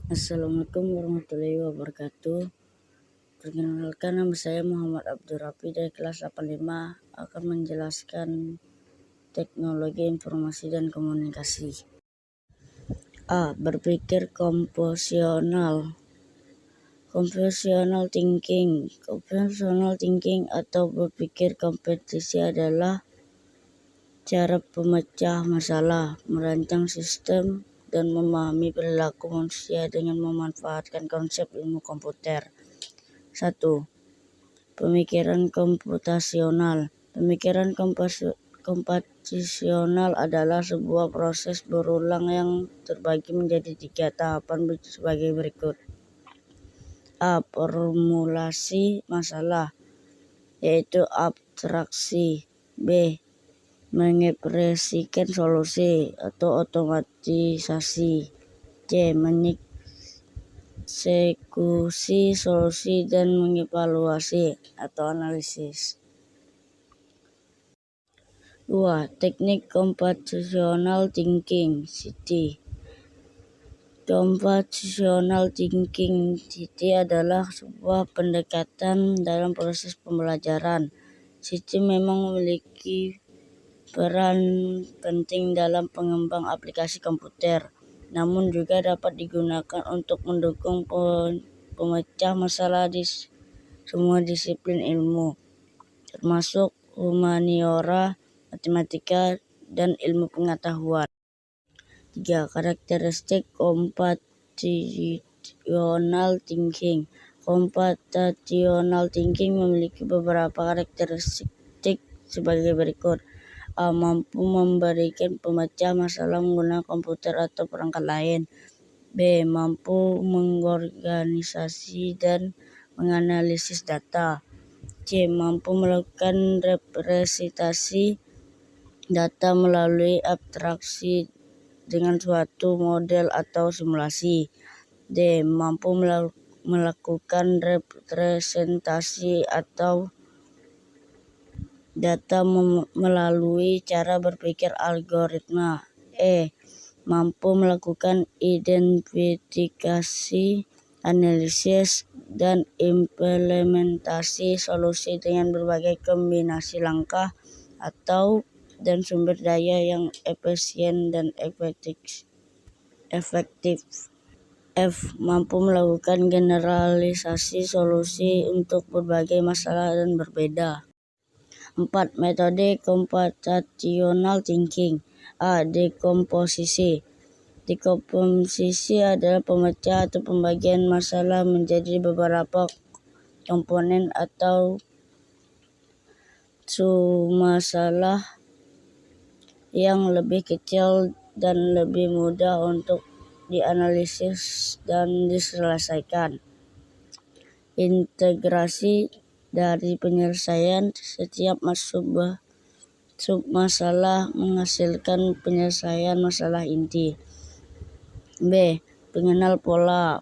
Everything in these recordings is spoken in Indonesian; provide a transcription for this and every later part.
Assalamualaikum warahmatullahi wabarakatuh. Perkenalkan, nama saya Muhammad Abdul Rafi dari kelas 85 akan menjelaskan teknologi informasi dan komunikasi. A. Berpikir komposisional. Conventional thinking. Conventional thinking atau berpikir kompetisi adalah cara pemecah masalah, merancang sistem, dan memahami perilaku manusia dengan memanfaatkan konsep ilmu komputer. 1. Pemikiran komputasional. Pemikiran komputasional adalah sebuah proses berulang yang terbagi menjadi 3 tahapan sebagai berikut. A. Formulasi masalah, yaitu abstraksi. B. Mengekspresikan solusi atau otomatisasi. C. Mengeksekusi solusi dan mengevaluasi atau analisis. 2. Teknik computational thinking (CT). Computational thinking (CT) adalah sebuah pendekatan dalam proses pembelajaran. CT memang memiliki peran penting dalam pengembang aplikasi komputer, namun juga dapat digunakan untuk mendukung pemecah masalah di semua disiplin ilmu, termasuk humaniora, matematika, dan ilmu pengetahuan. 3. Karakteristik computational thinking. Computational thinking memiliki beberapa karakteristik sebagai berikut. A. Mampu memberikan pemecah masalah menggunakan komputer atau perangkat lain. B. Mampu mengorganisasi dan menganalisis data. C. Mampu melakukan representasi data melalui abstraksi dengan suatu model atau simulasi. D. Mampu melakukan representasi atau data melalui cara berpikir algoritma. E. Mampu melakukan identifikasi, analisis, dan implementasi solusi dengan berbagai kombinasi langkah dan sumber daya yang efisien dan efektif. F. Mampu melakukan generalisasi solusi untuk berbagai masalah dan berbeda. 4. Metode computational thinking. A. Dekomposisi. Dekomposisi adalah pemecah atau pembagian masalah menjadi beberapa komponen atau submasalah yang lebih kecil dan lebih mudah untuk dianalisis dan diselesaikan. Integrasi dari penyelesaian setiap submasalah menghasilkan penyelesaian masalah inti. B. Pengenal pola.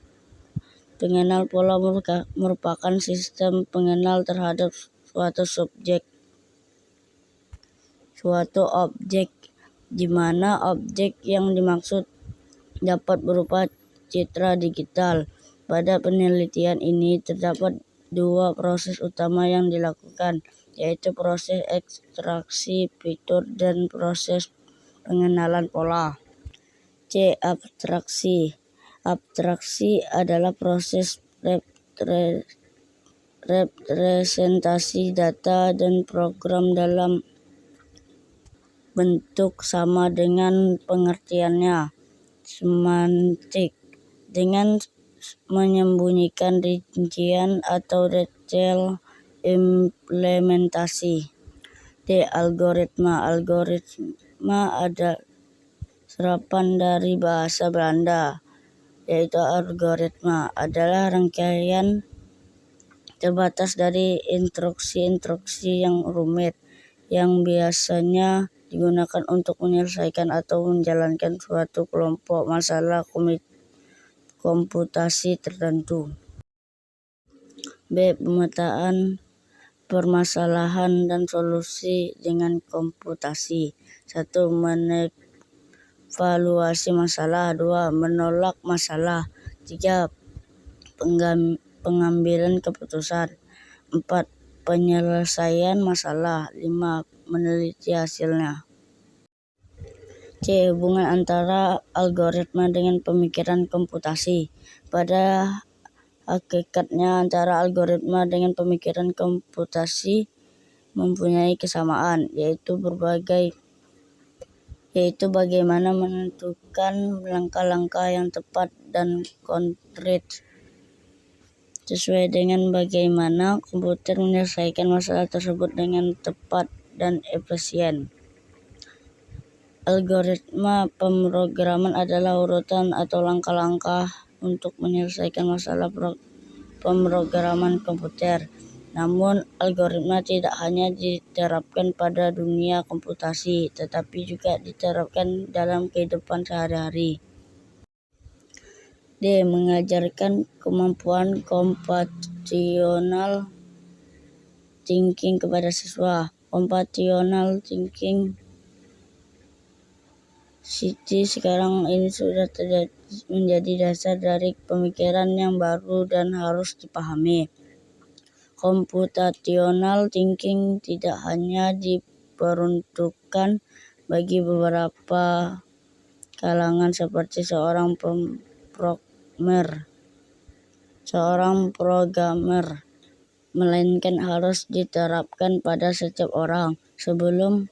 Pengenal pola merupakan sistem pengenal terhadap suatu objek, di mana objek yang dimaksud dapat berupa citra digital. Pada penelitian ini terdapat 2 proses utama yang dilakukan, yaitu proses ekstraksi fitur dan proses pengenalan pola. C. Abstraksi. Abstraksi adalah proses representasi data dan program dalam bentuk sama dengan pengertiannya semantik, dengan menyembunyikan rincian atau detail implementasi. D. Algoritma. Algoritma ada serapan dari bahasa Belanda, yaitu algoritma adalah rangkaian terbatas dari instruksi-instruksi yang rumit yang biasanya digunakan untuk menyelesaikan atau menjalankan suatu kelompok masalah komputasi tertentu. B. Pemetaan permasalahan dan solusi dengan komputasi. 1. Mengevaluasi masalah. 2. Menolak masalah. 3. Pengambilan keputusan. 4. Penyelesaian masalah. 5. Meneliti hasilnya. C. Hubungan antara algoritma dengan pemikiran komputasi. Pada hakikatnya antara algoritma dengan pemikiran komputasi mempunyai kesamaan, yaitu bagaimana menentukan langkah-langkah yang tepat dan konkret sesuai dengan bagaimana komputer menyelesaikan masalah tersebut dengan tepat dan efisien. Algoritma pemrograman adalah urutan atau langkah-langkah untuk menyelesaikan masalah pemrograman komputer. Namun, algoritma tidak hanya diterapkan pada dunia komputasi, tetapi juga diterapkan dalam kehidupan sehari-hari. D. Mengajarkan kemampuan computational thinking kepada siswa. Computational thinking sekarang ini sudah menjadi dasar dari pemikiran yang baru dan harus dipahami. Computational thinking tidak hanya diperuntukkan bagi beberapa kalangan seperti seorang programmer, melainkan harus diterapkan pada setiap orang. Sebelum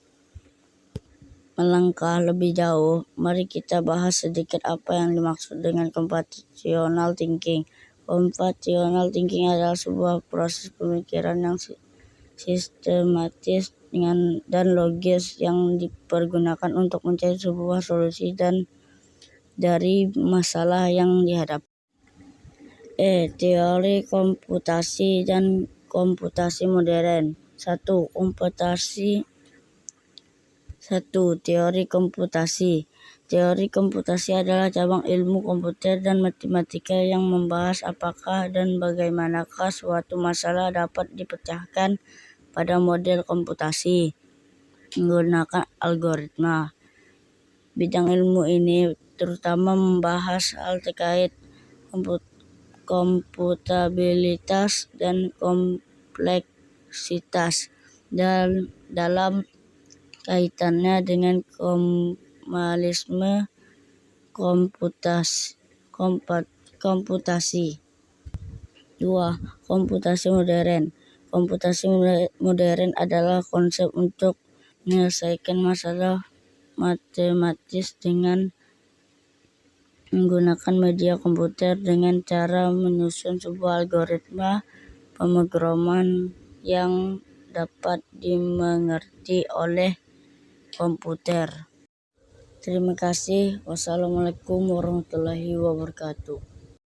melangkah lebih jauh, mari kita bahas sedikit apa yang dimaksud dengan computational thinking. Computational thinking adalah sebuah proses pemikiran yang sistematis dan logis yang dipergunakan untuk mencari sebuah solusi dari masalah yang dihadapi. Teori komputasi dan komputasi modern. 1. Teori komputasi. Teori komputasi adalah cabang ilmu komputer dan matematika yang membahas apakah dan bagaimanakah suatu masalah dapat dipecahkan pada model komputasi menggunakan algoritma. Bidang ilmu ini terutama membahas hal terkait komputabilitas dan kompleksitas dalam kaitannya dengan formalisme komputasi. 2. Komputasi modern. Komputasi modern adalah konsep untuk menyelesaikan masalah matematis dengan menggunakan media komputer dengan cara menyusun sebuah algoritma pemrograman yang dapat dimengerti oleh komputer. Terima kasih. Wassalamualaikum warahmatullahi wabarakatuh.